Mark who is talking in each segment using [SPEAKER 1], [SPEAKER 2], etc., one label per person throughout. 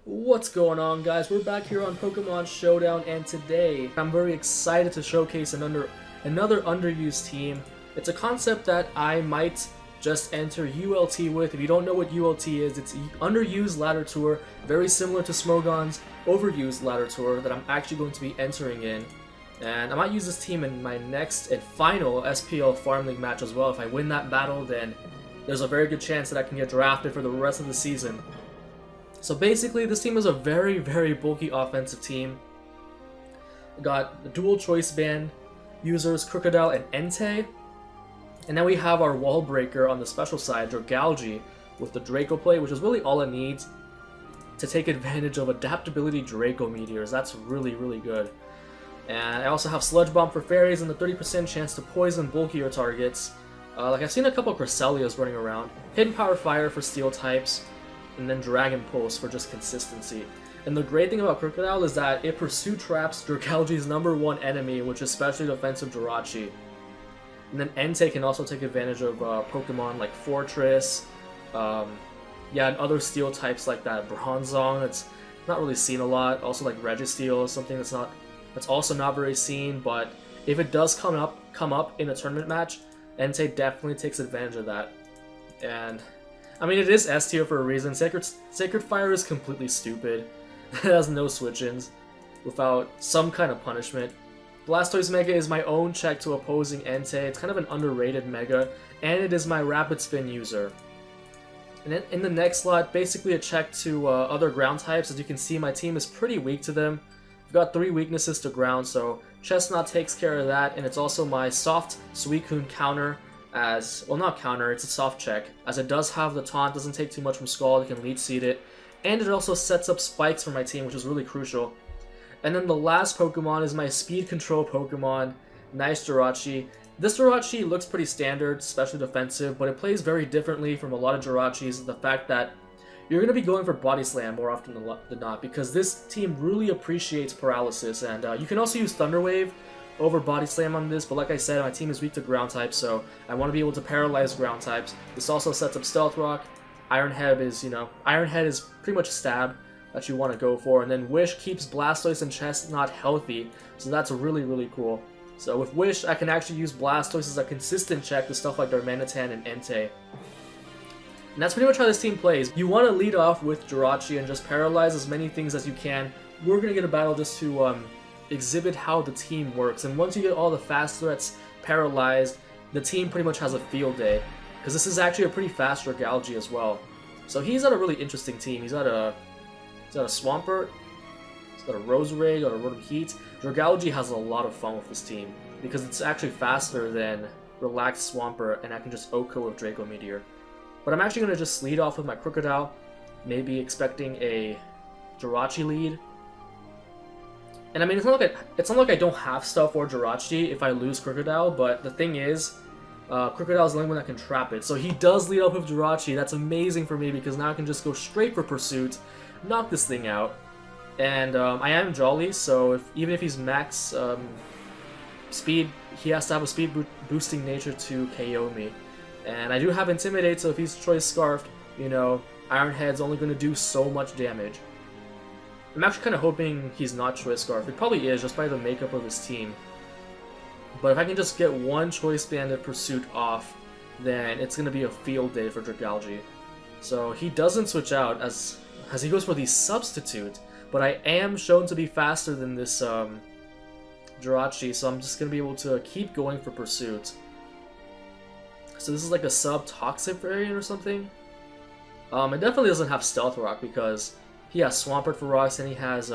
[SPEAKER 1] What's going on, guys? We're back here on Pokemon Showdown, and today I'm very excited to showcase another underused team. It's a concept that I might just enter ULT with. If you don't know what ULT is, it's Underused Ladder Tour, very similar to Smogon's Overused Ladder Tour that I'm actually going to be entering in. And I might use this team in my next and final SPL Farm League match as well. If I win that battle, then there's a very good chance that I can get drafted for the rest of the season. So basically, this team is a very bulky offensive team. We got the dual choice band users Crocodile and Entei. And then we have our wall breaker on the special side, Dragalge, with the Draco plate, which is really all it needs to take advantage of adaptability Draco meteors. That's really good. And I also have Sludge Bomb for fairies and the 30% chance to poison bulkier targets. Like I've seen a couple of Cresselias running around. Hidden Power Fire for steel types. And then Dragon Pulse for just consistency. And the great thing about Crocodile is that it pursuit traps Dragalge's #1 enemy, which is specially defensive Jirachi. And then Entei can also take advantage of Pokemon like Fortress, and other steel types like that. Bronzong, that's not really seen a lot. Also like Registeel is something that's also not very seen, but if it does come up in a tournament match, Entei definitely takes advantage of that. And I mean, it is S tier for a reason. Sacred Fire is completely stupid. It has no switch-ins without some kind of punishment. Blastoise Mega is my own check to opposing Entei. It's kind of an underrated Mega, and it is my Rapid Spin user. And then in the next slot, basically a check to other ground types. As you can see, my team is pretty weak to them. I've got 3 weaknesses to ground, so Chestnut takes care of that, and it's also my soft Suicune counter. Not counter, it's a soft check, as it does have the taunt, doesn't take too much from Scald, it can lead seed it, and it also sets up spikes for my team, which is really crucial. And then the last Pokemon is my speed control Pokemon, Nice Jirachi. This Jirachi looks pretty standard, especially defensive, but it plays very differently from a lot of Jirachis. The fact that you're going to be going for Body Slam more often than not, because this team really appreciates paralysis, and you can also use Thunder Wave over Body Slam on this, but like I said, my team is weak to ground types, so I want to be able to paralyze ground types. This also sets up Stealth Rock. Iron Head is pretty much a stab that you want to go for, and then Wish keeps Blastoise and Chestnut healthy, so that's really cool. So with Wish, I can actually use Blastoise as a consistent check to stuff like Darmanitan and Entei. And that's pretty much how this team plays. You want to lead off with Jirachi and just paralyze as many things as you can. We're going to get a battle just to exhibit how the team works, and once you get all the fast threats paralyzed, the team pretty much has a field day, because this is actually a pretty fast Dragalge as well. So he's got a really interesting team. He's got a Swampert, he's got a Roserade, got a Rotom Heat. Dragalge has a lot of fun with this team, because it's actually faster than Relaxed Swampert, and I can just OHKO with Draco Meteor. But I'm actually going to just lead off with my Crocodile, maybe expecting a Jirachi lead. And I mean, it's not like I don't have stuff for Jirachi if I lose Crocodile, but the thing is, Crocodile is the only one that can trap it. So he does lead up with Jirachi. That's amazing for me, because now I can just go straight for Pursuit, knock this thing out. And I am Jolly, so even if he's max speed, he has to have a speed boosting nature to KO me. And I do have Intimidate, so if he's Choice Scarfed, Iron Head's only going to do so much damage. I'm actually kind of hoping he's not Choice Scarf. It probably is, just by the makeup of his team. But if I can just get one Choice Banded Pursuit off, then it's going to be a field day for Dragalge. So he doesn't switch out as he goes for the Substitute, but I am shown to be faster than this Jirachi, so I'm just going to be able to keep going for Pursuit. So this is like a sub-Toxic variant or something? It definitely doesn't have Stealth Rock, because he has Swampert for rocks, and he has,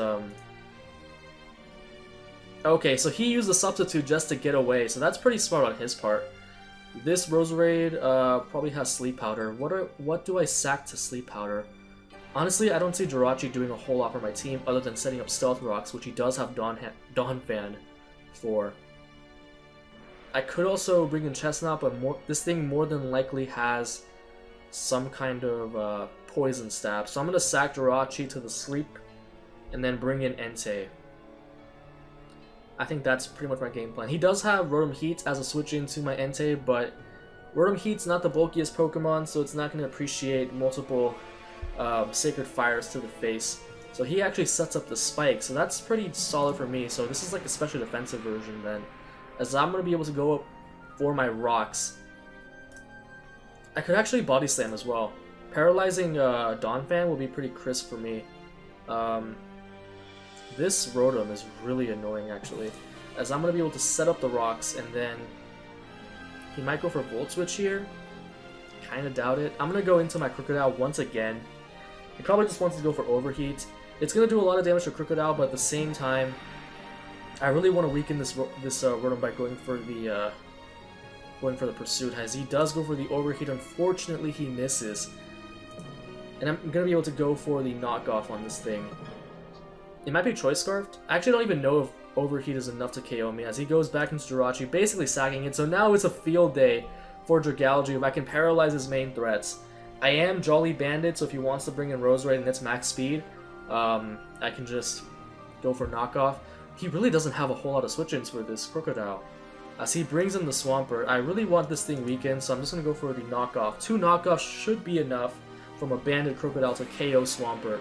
[SPEAKER 1] Okay, so he used the Substitute just to get away, so that's pretty smart on his part. This Roserade probably has Sleep Powder. What do I sack to Sleep Powder? Honestly, I don't see Jirachi doing a whole lot for my team, other than setting up Stealth Rocks, which he does have Dawn Fan for. I could also bring in Chestnut, but this thing more than likely has some kind of Poison Stab. So I'm going to sack Jirachi to the sleep, and then bring in Entei. I think that's pretty much my game plan. He does have Rotom Heat as a switch into my Entei, but Rotom Heat's not the bulkiest Pokemon, so it's not going to appreciate multiple Sacred Fires to the face. So he actually sets up the spike, so that's pretty solid for me. So this is like a special defensive version then, as I'm going to be able to go up for my rocks. I could actually body slam as well. Paralyzing Donphan will be pretty crisp for me. This Rotom is really annoying actually, as I'm going to be able to set up the rocks and then he might go for Volt Switch here. Kinda doubt it. I'm going to go into my Crocodile once again. He probably just wants to go for Overheat. It's going to do a lot of damage to Crocodile, but at the same time, I really want to weaken this Rotom by going for the Pursuit. As he does go for the Overheat, unfortunately he misses. And I'm going to be able to go for the knockoff on this thing. It might be Choice Scarfed. I actually don't even know if Overheat is enough to KO me, as he goes back into Jirachi, basically sacking it. So now it's a field day for Dragalge if I can paralyze his main threats. I am Jolly Bandit, so if he wants to bring in Roserade and it's max speed, I can just go for knockoff. He really doesn't have a whole lot of switch-ins for this Crocodile. As he brings in the Swampert, I really want this thing weakened, so I'm just going to go for the knockoff. 2 knockoffs should be enough from a Bandit Crocodile to KO Swampert.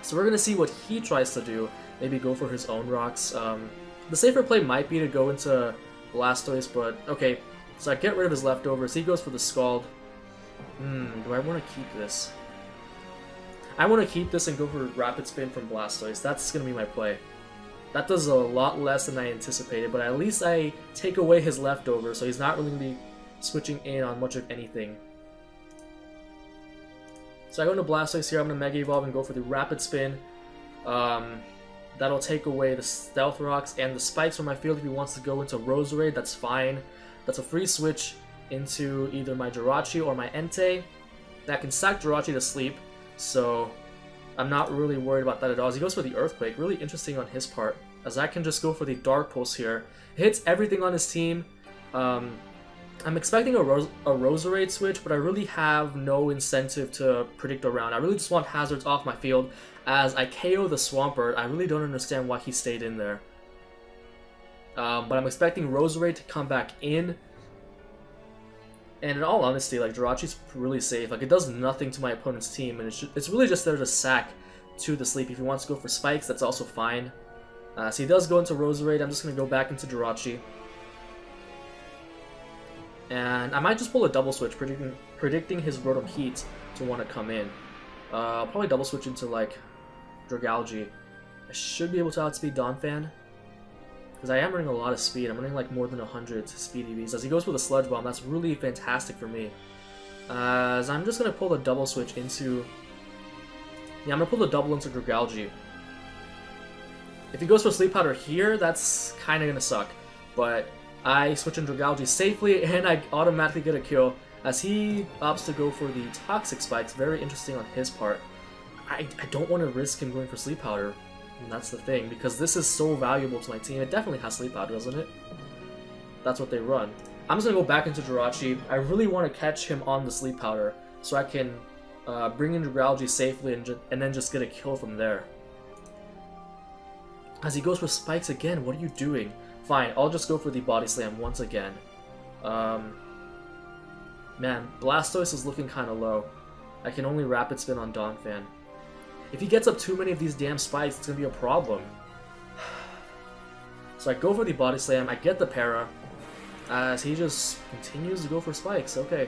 [SPEAKER 1] So we're going to see what he tries to do. Maybe go for his own rocks. The safer play might be to go into Blastoise, but okay. So I get rid of his leftovers. He goes for the Scald. Do I want to keep this? I want to keep this and go for Rapid Spin from Blastoise. That's going to be my play. That does a lot less than I anticipated, but at least I take away his leftovers, so he's not really going to be switching in on much of anything. So I go into Blastoise here. I'm going to Mega Evolve and go for the Rapid Spin. That'll take away the Stealth Rocks and the Spikes from my field. If he wants to go into Roserade, that's fine. That's a free switch into either my Jirachi or my Entei. That can sack Jirachi to sleep, so I'm not really worried about that at all. As he goes for the Earthquake, really interesting on his part, as I can just go for the Dark Pulse here. It hits everything on his team. I'm expecting a Roserade switch, but I really have no incentive to predict around. I really just want hazards off my field. As I KO the Swampert, I really don't understand why he stayed in there. But I'm expecting Roserade to come back in. And in all honesty, like, Jirachi's really safe. Like, it does nothing to my opponent's team, and it's really just there to sack to the sleep. If he wants to go for Spikes, that's also fine. So he does go into Roserade. I'm just going to go back into Jirachi. And I might just pull a double switch, predicting his Rotom Heat to want to come in. I'll probably double switch into, like, Dragalge. I should be able to outspeed Donphan, because I am running a lot of speed. I'm running like more than 100 speed EVs. As he goes with a Sludge Bomb, that's really fantastic for me. As I'm just going to pull the double switch into... Yeah, I'm going to pull the double into Dragalge. If he goes for Sleep Powder here, that's kind of going to suck. But I switch in Dragalge safely, and I automatically get a kill, as he opts to go for the Toxic Spikes. Very interesting on his part. I don't want to risk him going for Sleep Powder. And that's the thing, because this is so valuable to my team. It definitely has Sleep Powder, doesn't it? That's what they run. I'm just going to go back into Jirachi. I really want to catch him on the Sleep Powder, so I can bring in Dragalge safely and then just get a kill from there. As he goes for Spikes again, what are you doing? Fine, I'll just go for the Body Slam once again. Man, Blastoise is looking kind of low. I can only Rapid Spin on Donphan. If he gets up too many of these damn spikes, it's going to be a problem. So I go for the Body Slam, I get the Para, as he just continues to go for spikes. Okay.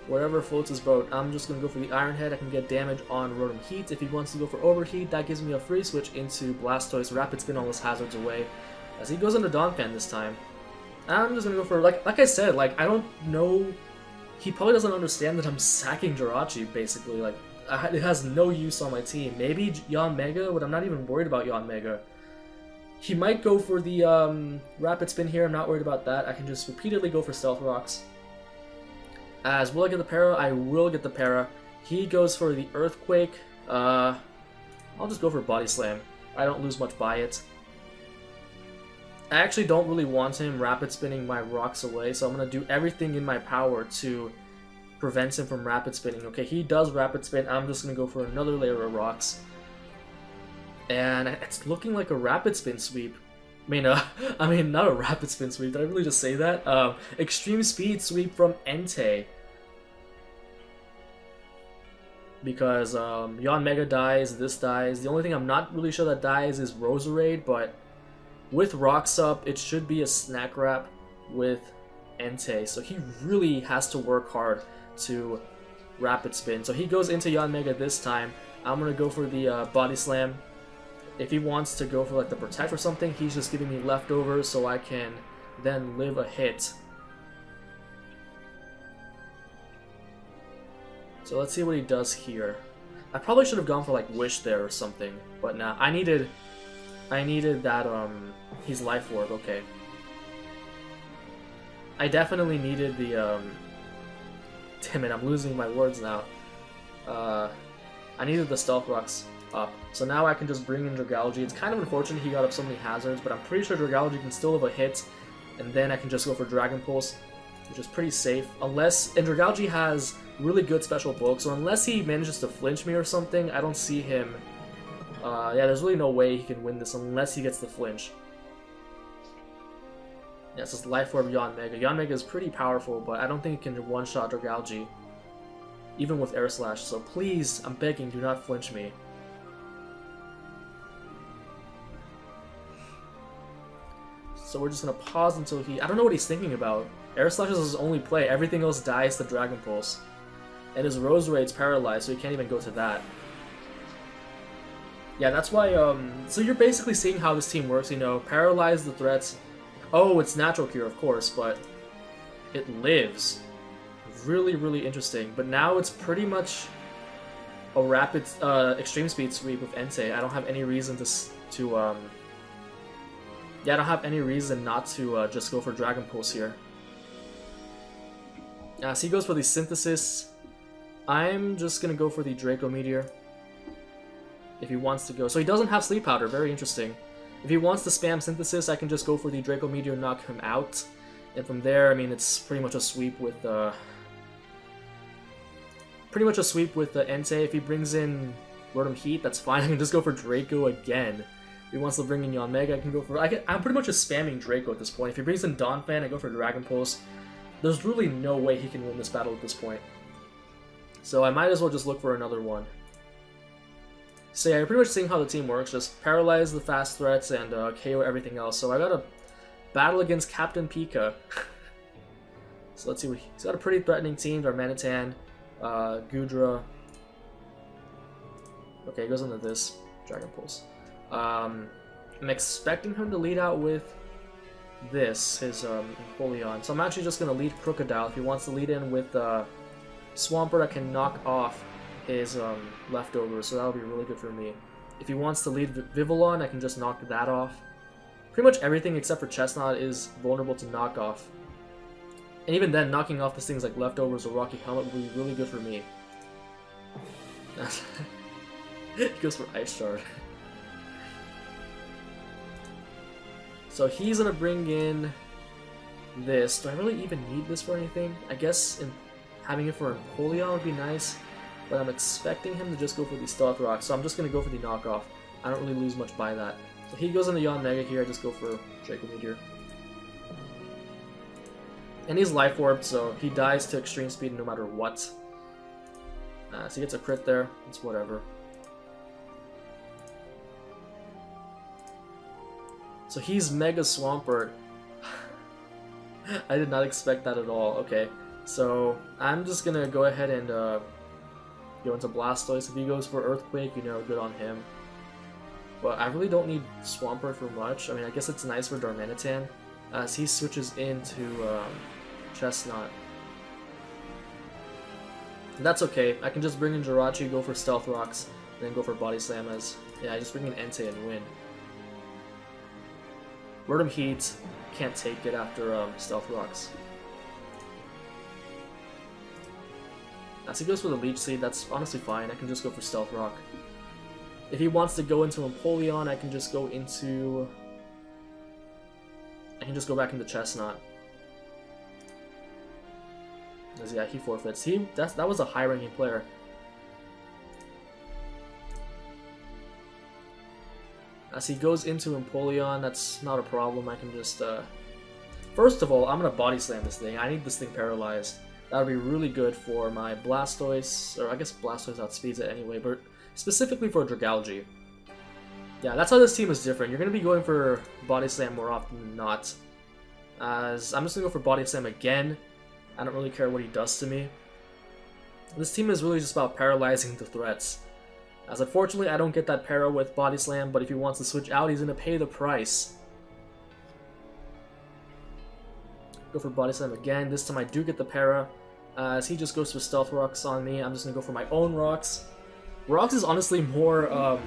[SPEAKER 1] Wherever floats his boat, I'm just going to go for the Iron Head. I can get damage on Rotom Heat. If he wants to go for Overheat, that gives me a free switch into Blastoise, Rapid Spin all his hazards away, as he goes into Donphan this time. I'm just going to go for, like I said, like, I don't know... He probably doesn't understand that I'm sacking Jirachi, basically. Like, it has no use on my team. Maybe Yanmega, but I'm not even worried about Yanmega. He might go for the Rapid Spin here. I'm not worried about that. I can just repeatedly go for Stealth Rocks. As will I get the Para? I will get the Para. He goes for the Earthquake. I'll just go for Body Slam. I don't lose much by it. I actually don't really want him Rapid Spinning my rocks away, so I'm going to do everything in my power to prevent him from Rapid Spinning. Okay, he does Rapid Spin. I'm just going to go for another layer of rocks. And it's looking like a Rapid Spin sweep. I mean, not a Rapid Spin sweep. Did I really just say that? Extreme Speed sweep from Entei. because Yon Mega dies, this dies. The only thing I'm not really sure that dies is Roserade, but with Rocks up, it should be a snack wrap with Entei, so he really has to work hard to Rapid Spin. So he goes into Yon Mega this time. I'm gonna go for the Body Slam. If he wants to go for like the Protect or something, he's just giving me leftovers so I can then live a hit. So let's see what he does here. I probably should have gone for like Wish there or something, but nah, I needed that his Life Orb. Okay. I definitely needed the damn it, I'm losing my words now. I needed the Stealth Rocks up. So now I can just bring in Dragalge. It's kind of unfortunate he got up so many hazards, but I'm pretty sure Dragalge can still have a hit, and then I can just go for Dragon Pulse, which is pretty safe. Unless, and Dragalge has really good special bulk, so unless he manages to flinch me or something, I don't see him. Yeah, there's really no way he can win this unless he gets the flinch. Yeah, it's just Life Orb Yon Mega. Yon Mega is pretty powerful, but I don't think it can one-shot Dragalge, even with Air Slash, so please, I'm begging, do not flinch me. So we're just gonna pause until he... I don't know what he's thinking about. Air Slash is his only play, everything else dies to Dragon Pulse. And his Roserade's paralyzed, so he can't even go to that. Yeah, that's why, so you're basically seeing how this team works, you know, paralyze the threats. Oh, it's Natural Cure, of course, but it lives. Really, really interesting. But now it's pretty much a rapid, extreme speed sweep with Entei. I don't have any reason yeah, I don't have any reason not to just go for Dragon Pulse here. So he goes for the Synthesis. I'm just gonna go for the Draco Meteor. If he wants to go. So he doesn't have Sleep Powder, very interesting. If he wants to spam Synthesis, I can just go for the Draco Meteor, knock him out. And from there, I mean, it's pretty much a sweep with Entei. If he brings in Rotom Heat, that's fine. I can just go for Draco again. If he wants to bring in Yon Mega, I can go for... I'm pretty much just spamming Draco at this point. If he brings in Donphan, I go for Dragon Pulse. There's really no way he can win this battle at this point. So I might as well just look for another one. So yeah, you're pretty much seeing how the team works. Just paralyze the fast threats and KO everything else. So I got a battle against Captain Pika. So let's see what he's got. A pretty threatening team. Darmanitan, Gudra. Okay, he goes into this Dragon Pulse. I'm expecting him to lead out with this, his Empoleon. So I'm actually just going to lead Crocodile. If he wants to lead in with Swampert, I can knock off his leftovers, so that'll be really good for me. If he wants to lead Vivillon, I can just knock that off. Pretty much everything except for Chestnut is vulnerable to knock off. And even then, knocking off these things like leftovers or Rocky Helmet will be really good for me. He goes for Ice Shard. So he's gonna bring in this. Do I really even need this for anything? I guess having it for Empoleon would be nice, but I'm expecting him to just go for the Stealth Rock, so I'm just gonna go for the knockoff. I don't really lose much by that. So he goes into Yon Mega here, I just go for Draco Meteor. And he's Life Orb, so he dies to extreme speed no matter what. So he gets a crit there, it's whatever. So he's Mega Swampert. I did not expect that at all. Okay, so I'm just gonna go ahead and go into Blastoise. If he goes for Earthquake, you know, good on him. But I really don't need Swampert for much. I mean, I guess it's nice for Darmanitan as he switches into Chestnut. And that's okay. I can just bring in Jirachi, go for Stealth Rocks, and then go for Body Slam as... Yeah, I just bring in Entei and win. Rotom Heat, can't take it after Stealth Rocks. As he goes for the Leech Seed, that's honestly fine. I can just go for Stealth Rock. If he wants to go into Empoleon, I can just go into... I can just go back into Chestnut. Because yeah, he forfeits. That was a high-ranking player. As he goes into Empoleon, that's not a problem. I can just... First of all, I'm going to Body Slam this thing. I need this thing paralyzed. That would be really good for my Blastoise, or I guess Blastoise outspeeds it anyway, but specifically for Dragalge. Yeah, that's how this team is different. You're going to be going for Body Slam more often than not. As I'm just going to go for Body Slam again. I don't really care what he does to me. This team is really just about paralyzing the threats. As unfortunately, I don't get that para with Body Slam, but if he wants to switch out, he's going to pay the price. Go for Body Slam again. This time I do get the para. As he just goes for Stealth Rocks on me, I'm just going to go for my own Rocks. Rocks is honestly more,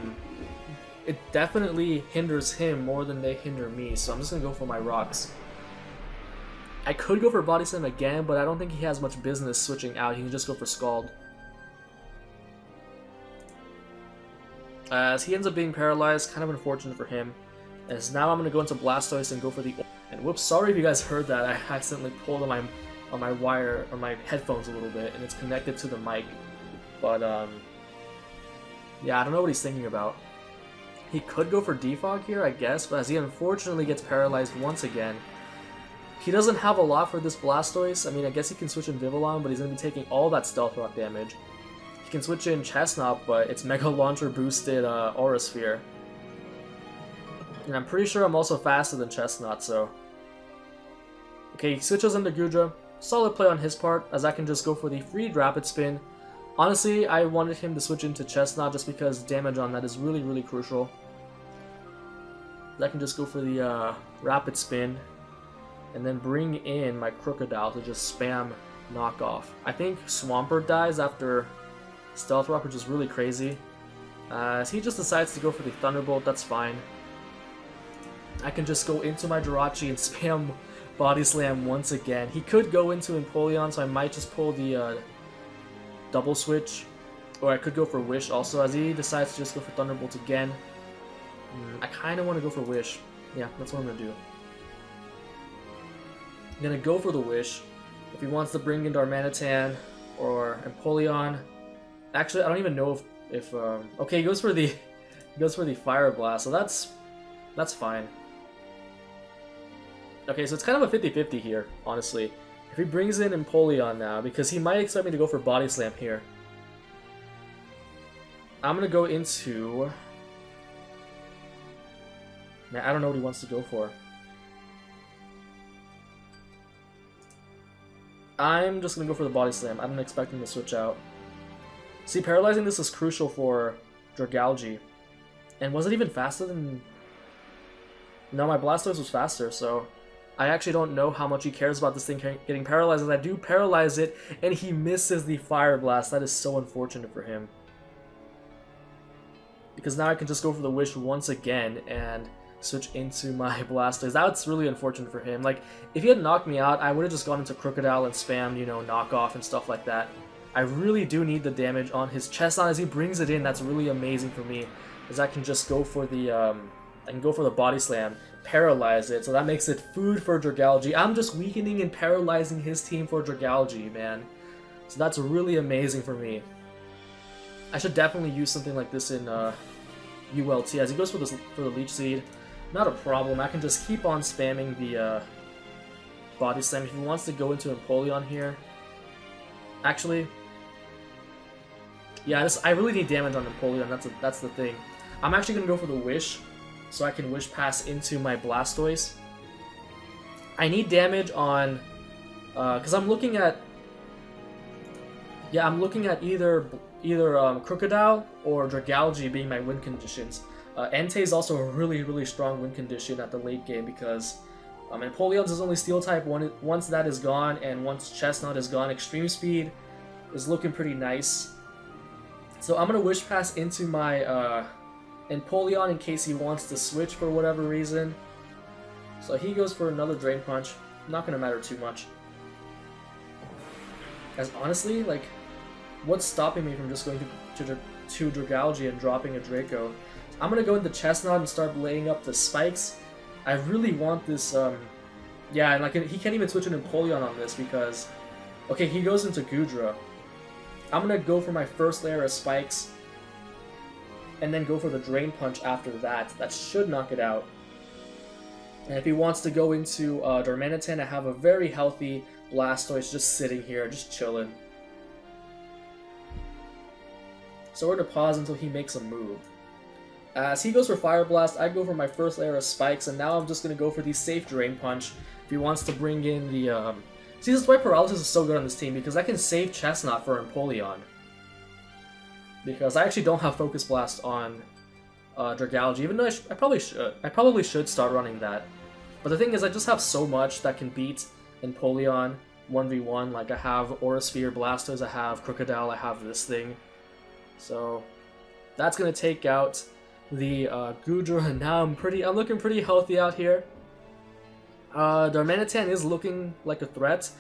[SPEAKER 1] it definitely hinders him more than they hinder me, so I'm just going to go for my Rocks. I could go for Body Slam again, but I don't think he has much business switching out. He can just go for Scald. As he ends up being paralyzed, kind of unfortunate for him. As now I'm going to go into Blastoise and go for the... And whoops, sorry if you guys heard that. I accidentally pulled on my wire, or my headphones a little bit, and it's connected to the mic. But, yeah, I don't know what he's thinking about. He could go for Defog here, I guess, but as he unfortunately gets paralyzed once again. He doesn't have a lot for this Blastoise. I mean, I guess he can switch in Vivillon, but he's going to be taking all that Stealth Rock damage. He can switch in Chestnut, but it's Mega Launcher boosted Aura Sphere. And I'm pretty sure I'm also faster than Chestnut, so... Okay, he switches into Gudra. Solid play on his part, as I can just go for the free Rapid Spin. Honestly, I wanted him to switch into Chestnut just because damage on that is really, really crucial. I can just go for the Rapid Spin. And then bring in my Crocodile to just spam knockoff. I think Swampert dies after Stealth Rock, which is really crazy. As he just decides to go for the Thunderbolt, that's fine. I can just go into my Jirachi and spam Body Slam once again. He could go into Empoleon, so I might just pull the double switch. Or I could go for Wish also, as he decides to just go for Thunderbolt again. I kind of want to go for Wish. Yeah, that's what I'm going to do. I'm gonna go for the Wish. If he wants to bring in Darmanitan or Empoleon, actually I don't even know if okay, he goes for the Fire Blast, so that's fine. Okay, so it's kind of a 50-50 here, honestly. If he brings in Empoleon now, because he might expect me to go for Body Slam here, I'm gonna go into... Man, I don't know what he wants to go for. I'm just going to go for the Body Slam. I don't expect him to switch out. See, paralyzing this is crucial for Dragalge. And was it even faster than... No, my Blastoise was faster, so... I actually don't know how much he cares about this thing getting paralyzed, as I do paralyze it, and he misses the Fire Blast. That is so unfortunate for him. Because now I can just go for the Wish once again, and... switch into my Blastoise. That's really unfortunate for him. Like, if he had knocked me out, I would have just gone into Crocodile and spammed, you know, knockoff and stuff like that. I really do need the damage on his Chestnut as he brings it in. That's really amazing for me, as I can just go for the, I can go for the Body Slam, paralyze it, so that makes it food for Dragalge. I'm just weakening and paralyzing his team for Dragalge, man. So that's really amazing for me. I should definitely use something like this in, ULT, as he goes for the Leech Seed. Not a problem, I can just keep on spamming the Body Slam. If he wants to go into Empoleon here... Actually... Yeah, I really need damage on Empoleon, that's the thing. I'm actually going to go for the Wish, so I can Wish Pass into my Blastoise. I need damage on... because I'm looking at... Yeah, I'm looking at either Crocodile or Dragalge being my win conditions. Entei is also a really, really strong win condition at the late game because Empoleon's is only Steel type. Once that is gone and once Chestnut is gone, Extreme Speed is looking pretty nice. So I'm going to Wish Pass into my Empoleon in case he wants to switch for whatever reason. So he goes for another Drain Punch. Not going to matter too much. As honestly, like, what's stopping me from just going to Dragalge and dropping a Draco? I'm gonna go into Chestnut and start laying up the spikes. I really want this, yeah, and like, he can't even switch an Empoleon on this because... Okay, he goes into Gudra. I'm gonna go for my first layer of spikes, and then go for the Drain Punch after that. That should knock it out. And if he wants to go into Darmanitan, I have a very healthy Blastoise just sitting here, just chilling. So we're going to pause until he makes a move. As he goes for Fire Blast, I go for my first layer of Spikes, and now I'm just going to go for the safe Drain Punch if he wants to bring in the... See, this is why Paralysis is so good on this team, because I can save Chestnut for Empoleon. Because I actually don't have Focus Blast on Dragalge, even though I probably should. I probably should start running that. But the thing is, I just have so much that can beat Empoleon 1v1. Like, I have Aura Sphere, Blastoise, I have Crocodile, I have this thing. So, that's going to take out the Goodra, and now I'm looking pretty healthy out here. Darmanitan is looking like a threat,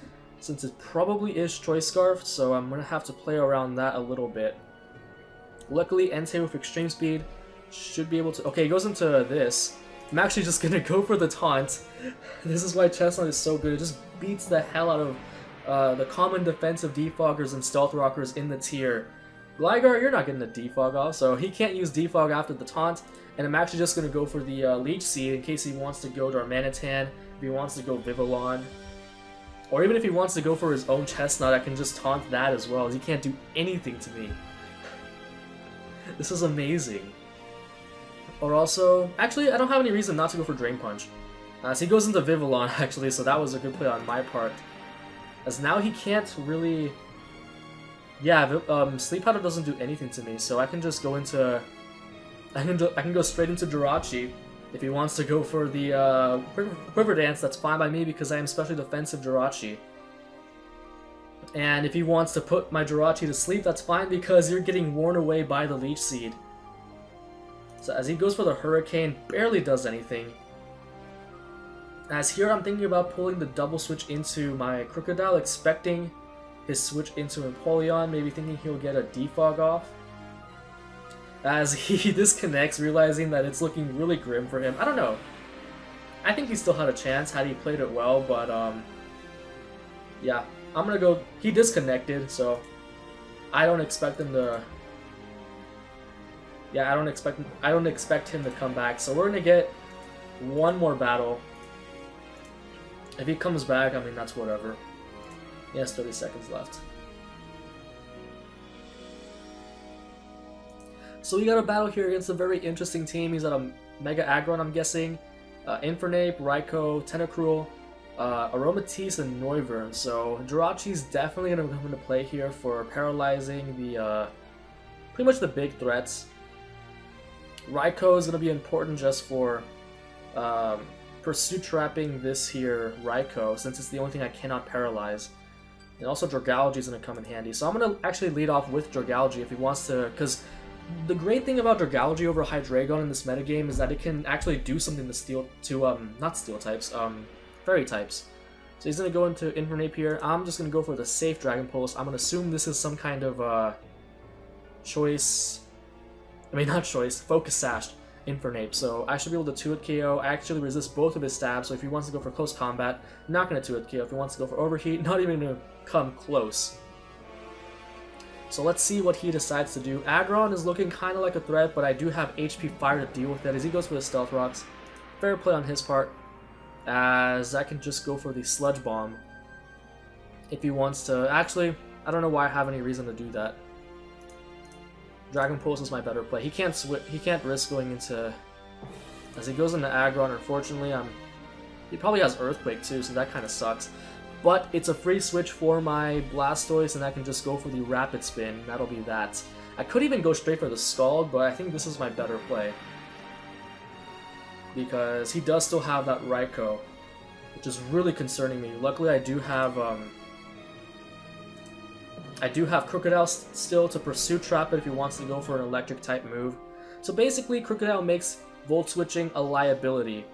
[SPEAKER 1] since it probably is Choice Scarf, so I'm going to have to play around that a little bit. Luckily, Entei with Extreme Speed should be able to... Okay, he goes into this. I'm actually just going to go for the taunt. This is why Chestnut is so good. It just beats the hell out of the common defensive Defoggers and Stealth Rockers in the tier. Gligar, you're not getting the Defog off, so he can't use Defog after the taunt. And I'm actually just going to go for the Leech Seed in case he wants to go Darmanitan, if he wants to go Vivillon. Or even if he wants to go for his own Chestnut, I can just taunt that as well, as he can't do anything to me. This is amazing. Or also... Actually, I don't have any reason not to go for Drain Punch. So he goes into Vivillon, actually, so that was a good play on my part. As now he can't really... Yeah, Sleep Powder doesn't do anything to me, so I can just go into... I can go straight into Jirachi. If he wants to go for the Quiver Dance, that's fine by me because I am specially defensive Jirachi. And if he wants to put my Jirachi to sleep, that's fine because you're getting worn away by the Leech Seed. So as he goes for the Hurricane, barely does anything. As here I'm thinking about pulling the double switch into my Crocodile, expecting his switch into Empoleon, maybe thinking he'll get a Defog off. As he disconnects, realizing that it's looking really grim for him. I don't know. I think he still had a chance had he played it well, but yeah. I'm gonna go... He disconnected, so I don't expect him to... Yeah, I don't expect him to come back, so we're gonna get one more battle. If he comes back, I mean, that's whatever. He has 30 seconds left. So we got a battle here against a very interesting team. He's at a Mega Aggron, I'm guessing. Infernape, Raikou, Tentacruel, Aromatisse, and Noivern. So Jirachi's definitely going to come into play here for paralyzing the pretty much the big threats. Raikou is going to be important just for pursuit trapping this here Raikou, since it's the only thing I cannot paralyze. And also Dragalge is going to come in handy. So I'm going to actually lead off with Dragalge if he wants to, because the great thing about Dragalge over Hydreigon in this metagame is that it can actually do something to steel, not steel types, fairy types. So he's going to go into Infernape here. I'm just going to go for the safe Dragon Pulse. I'm going to assume this is some kind of choice, I mean not choice, Focus Sash Infernape. So I should be able to 2-hit KO. I actually resist both of his stabs, so if he wants to go for close combat, I'm not going to 2-hit KO. If he wants to go for overheat, not even going to come close. So let's see what he decides to do. Aggron is looking kind of like a threat, but I do have HP Fire to deal with that as he goes for the Stealth Rocks. Fair play on his part, as I can just go for the Sludge Bomb if he wants to. Actually, I don't know why I have any reason to do that. Dragon Pulse is my better play. He can't risk going into... As he goes into Aggron, unfortunately, he probably has Earthquake too, so that kind of sucks. But it's a free switch for my Blastoise, and I can just go for the Rapid Spin. That'll be that. I could even go straight for the Scald, but I think this is my better play. Because he does still have that Raikou, which is really concerning me. Luckily, I do have Crocodile still to Pursuit Trap it if he wants to go for an Electric type move. So basically, Crocodile makes Volt Switching a liability.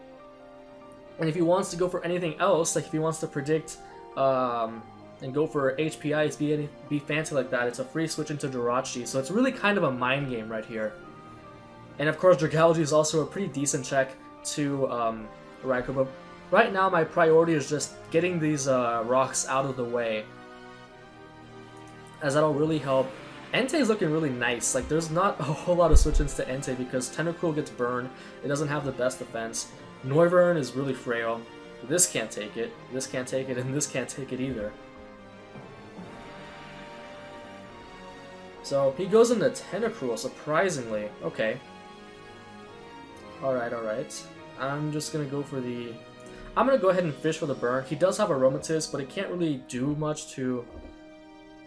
[SPEAKER 1] And if he wants to go for anything else, like if he wants to predict and go for HP Ice, be fancy like that, it's a free switch into Jirachi, so it's really kind of a mind game right here. And of course, Dragalge is also a pretty decent check to Raikou, but right now my priority is just getting these rocks out of the way, as that'll really help. Entei is looking really nice. Like, there's not a whole lot of switch-ins to Entei because Tentacruel gets burned, it doesn't have the best defense. Noivern is really frail. This can't take it, this can't take it, and this can't take it either. So he goes into Tentacruel, surprisingly. Okay. Alright, alright. I'm just gonna go for the... I'm gonna go ahead and fish for the burn. He does have Aromatisse, but it can't really do much to...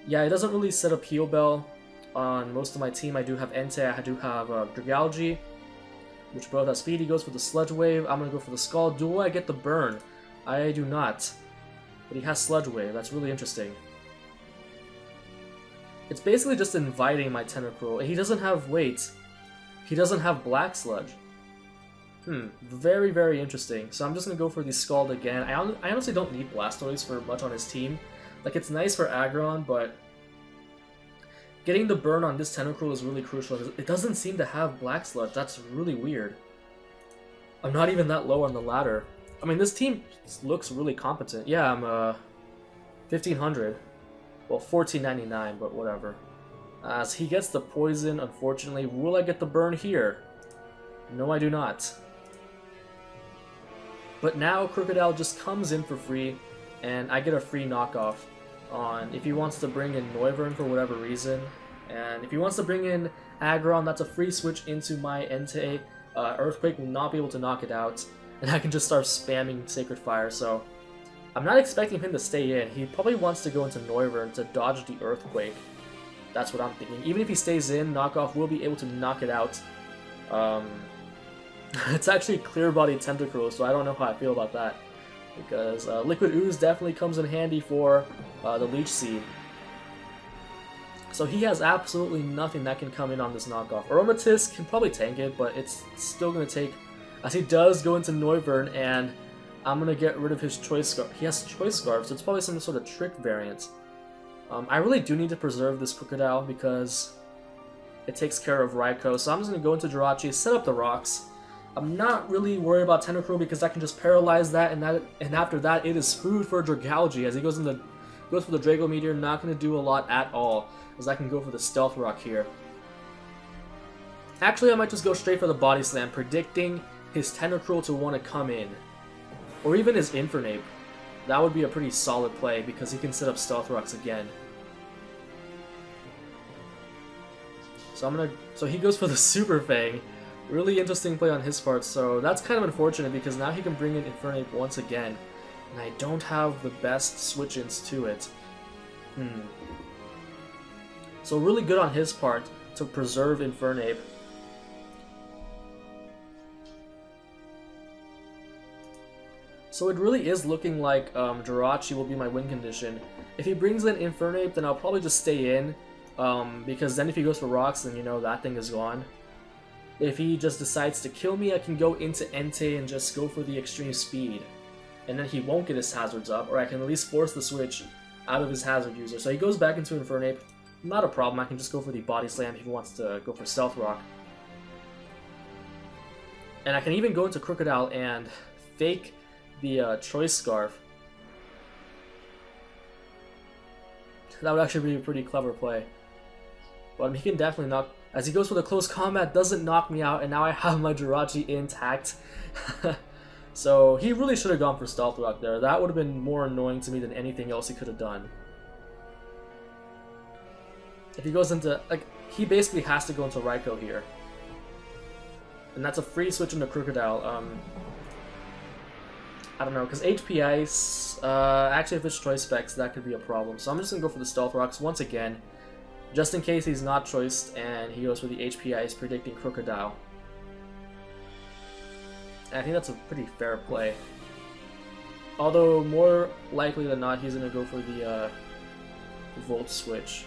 [SPEAKER 1] Yeah, it doesn't really set up Heal Bell on most of my team. I do have Entei, I do have Dragalge, which both have speed. He goes for the Sludge Wave. I'm gonna go for the Scald. Do I get the burn? I do not. But he has Sludge Wave. That's really interesting. It's basically just inviting my Tentacruel. He doesn't have weight. He doesn't have Black Sludge. Very, very interesting. So I'm just gonna go for the Scald again. I honestly don't need Blastoise for much on his team. Like, it's nice for Aggron, but getting the burn on this Tentacruel is really crucial. It doesn't seem to have Black Sludge. That's really weird. I'm not even that low on the ladder. I mean, this team looks really competent. Yeah, I'm 1500. Well, 1499, but whatever. As he gets the poison, unfortunately. Will I get the burn here? No, I do not. But now Crocodile just comes in for free, and I get a free knockoff on if he wants to bring in Noivern for whatever reason. And if he wants to bring in Aggron, that's a free switch into my Entei. Earthquake will not be able to knock it out, and I can just start spamming Sacred Fire. So I'm not expecting him to stay in. He probably wants to go into Noivern to dodge the Earthquake. That's what I'm thinking. Even if he stays in, Knockoff will be able to knock it out. It's actually Clear Body Tentacruel, so I don't know how I feel about that. Because Liquid Ooze definitely comes in handy for the Leech Seed. So he has absolutely nothing that can come in on this knockoff. Aromatisse can probably tank it, but it's still going to take... As he does go into Noivern, and I'm going to get rid of his Choice Scarf. He has Choice Scarf, so it's probably some sort of trick variant. I really do need to preserve this Crocodile because it takes care of Raikou. So I'm just going to go into Jirachi, set up the rocks. I'm not really worried about Tentacruel because I can just paralyze that, and after that it is food for Dragalge as he goes for the Draco Meteor. Not going to do a lot at all, as I can go for the Stealth Rock here. Actually, I might just go straight for the Body Slam, predicting his Tentacruel to want to come in, or even his Infernape. That would be a pretty solid play because he can set up Stealth Rocks again. So he goes for the Super Fang. Really interesting play on his part, so that's kind of unfortunate because now he can bring in Infernape once again, and I don't have the best switch-ins to it. So really good on his part to preserve Infernape. So it really is looking like Jirachi will be my win condition. If he brings in Infernape, then I'll probably just stay in, because then if he goes for rocks, then you know that thing is gone. If he just decides to kill me, I can go into Entei and just go for the extreme speed. And then he won't get his hazards up, or I can at least force the switch out of his hazard user. So he goes back into Infernape. Not a problem, I can just go for the Body Slam if he wants to go for Stealth Rock. And I can even go into Crocodile and fake the Choice Scarf. That would actually be a pretty clever play. But he can definitely knock... As he goes for the Close Combat, doesn't knock me out, and now I have my Jirachi intact. So he really should have gone for Stealth Rock there. That would have been more annoying to me than anything else he could have done. If he goes into... like, he basically has to go into Raikou here. And that's a free switch into Crocodile. I don't know, because HP Ice... actually, if it's Choice Specs, that could be a problem. So I'm just going to go for the Stealth Rocks once again, just in case he's not choiced and he goes for the HP Ice, predicting Crocodile. And I think that's a pretty fair play. Although, more likely than not, he's going to go for the Volt Switch.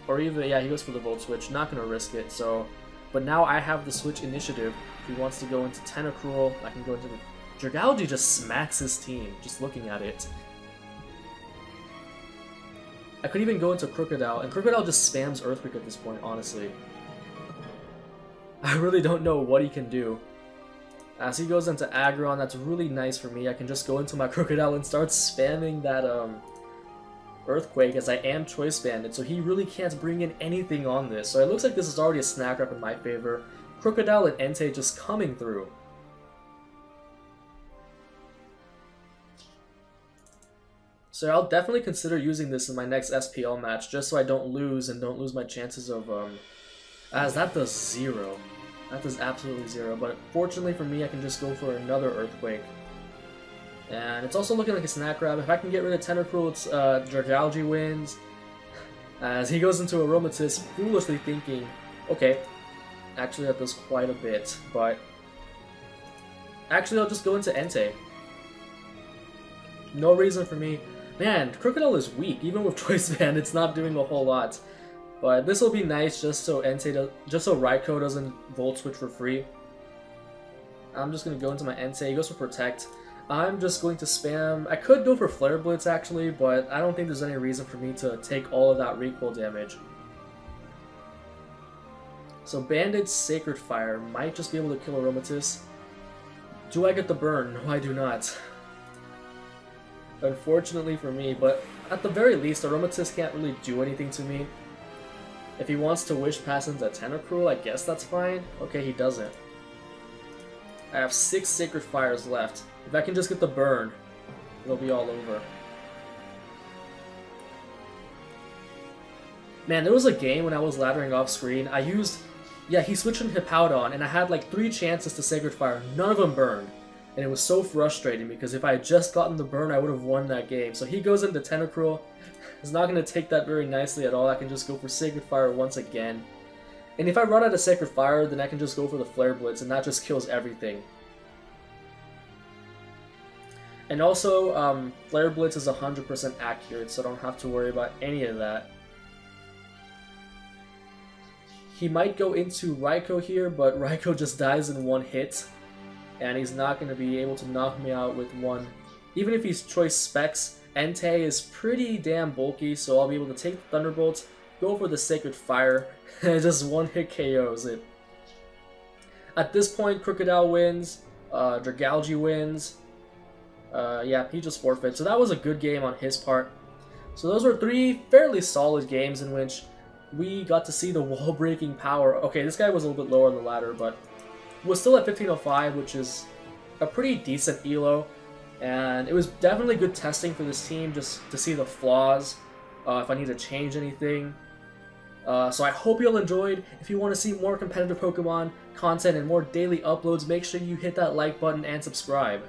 [SPEAKER 1] Or even, yeah, he goes for the Volt Switch. Not going to risk it, so... But now I have the Switch initiative. If he wants to go into Tentacruel, I can go into the... Dragalge just smacks his team, just looking at it. I could even go into Crocodile, and Crocodile just spams Earthquake at this point, honestly. I really don't know what he can do. As he goes into Aggron, that's really nice for me. I can just go into my Crocodile and start spamming that Earthquake, as I am Choice Banded, so he really can't bring in anything on this. So it looks like this is already a snack up in my favor. Crocodile and Entei just coming through. So I'll definitely consider using this in my next SPL match, just so I don't lose and don't lose my chances of, as that does 0. That does absolutely 0, but fortunately for me, I can just go for another Earthquake. And it's also looking like a snack grab. If I can get rid of Tentacruel, it's Dragalge wins. As he goes into Aromatisse, foolishly thinking, okay, actually that does quite a bit, but actually I'll just go into Entei. No reason for me. Man, Crocodile is weak. Even with Choice Band, it's not doing a whole lot. But this will be nice just so Raikou doesn't Volt Switch for free. I'm just gonna go into my Entei. He goes for Protect. I'm just going to spam. I could go for Flare Blitz actually, but I don't think there's any reason for me to take all of that recoil damage. So Bandage Sacred Fire might just be able to kill Aromatisse. Do I get the burn? No, I do not. Unfortunately for me, but at the very least, Aromatisse can't really do anything to me. If he wants to Wish Pass into Tentacruel, I guess that's fine. Okay, he doesn't. I have 6 Sacred Fires left. If I can just get the burn, it'll be all over. Man, there was a game when I was laddering off screen. I used... Yeah, he switched into Hippowdon, and I had like 3 chances to Sacred Fire. None of them burned. And it was so frustrating because if I had just gotten the burn, I would have won that game. So he goes into Tentacruel. He's not going to take that very nicely at all. I can just go for Sacred Fire once again. And if I run out of Sacred Fire, then I can just go for the Flare Blitz, and that just kills everything. And also, Flare Blitz is 100% accurate, so I don't have to worry about any of that. He might go into Raikou here, but Raikou just dies in 1 hit. And he's not going to be able to knock me out with 1. Even if he's Choice Specs, Entei is pretty damn bulky, so I'll be able to take the Thunderbolt, go for the Sacred Fire, and just 1 hit KOs it. At this point, Crocodile wins, Dragalge wins. Yeah, he just forfeits. So that was a good game on his part. So those were 3 fairly solid games in which we got to see the wall-breaking power. Okay, this guy was a little bit lower on the ladder, but was still at 1505, which is a pretty decent elo. And it was definitely good testing for this team, just to see the flaws, if I need to change anything. So I hope you all enjoyed. If you want to see more competitive Pokemon content and more daily uploads, make sure you hit that like button and subscribe.